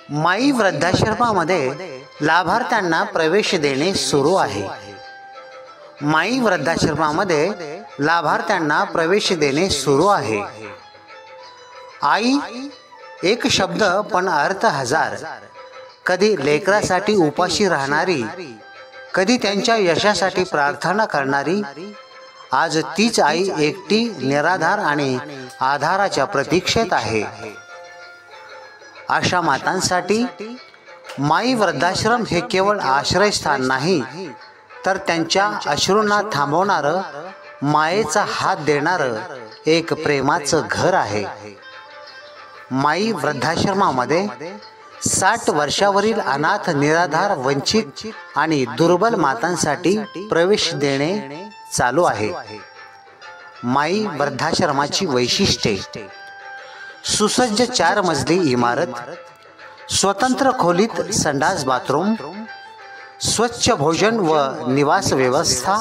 माई वृद्धाश्रमामध्ये लाभार्थ्यांना प्रवेश देणे सुरू आहे. माई वृद्धाश्रमामध्ये लाभार्थ्यांना प्रवेश देणे सुरू आहे. आई एक शब्द पण अर्थ हजार. कधी लेकरासाठी उपाशी राहणारी, कधी त्यांच्या यशासाठी प्रार्थना करणारी, आज तीच आई एकटी निराधार आणि आधाराच्या प्रतीक्षेत आहे. अशा मातांसाठी माई वृद्धाश्रम हे केवळ आश्रयस्थान नाही, तर त्यांच्या अश्रूंना थांबवणारं, मायेचा हात देणारं एक प्रेमाचं घर आहे. माई वृद्धाश्रमामध्ये 60 वर्षावरील अनाथ, निराधार, वंचित आणि दुर्बल मातांसाठी प्रवेश देणे चालू आहे. माई वृद्धाश्रमाची वैशिष्ट्ये: सुसज्ज 4 मजली इमारत, स्वतंत्र खोलीत संडास बाथरूम, स्वच्छ भोजन व निवास व्यवस्था,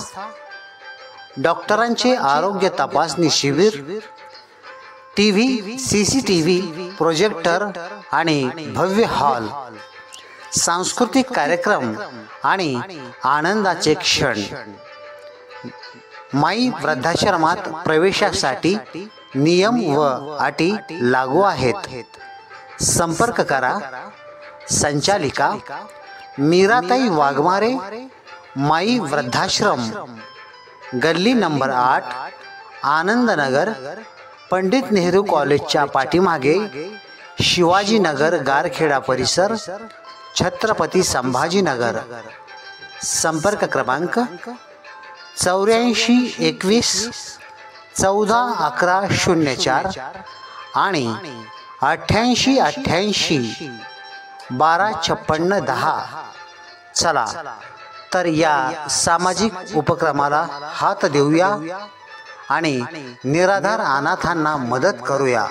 डॉक्टरांचे आरोग्य तपासणी शिबिर, टीव्ही, CCTV, प्रोजेक्टर आणि भव्य हॉल, सांस्कृतिक कार्यक्रम आणि आनंदाचे क्षण. माई वृद्धाश्रमात प्रवेशासाठी नियम व अटी लागू आहेत. संपर्क करा. संचालिका मीराताई वाघमारे, माई वृद्धाश्रम, गल्ली नंबर 8, आनंदनगर, पंडित नेहरू कॉलेजच्या पाठीमागे, शिवाजीनगर, गारखेडा परिसर, छत्रपती संभाजीनगर. संपर्क क्रमांक 84 21 14 11 04 आणि 88 88 12 56 10. चला तर या सामाजिक उपक्रमाला हात देऊया आणि निराधार अनाथांना मदत करूया.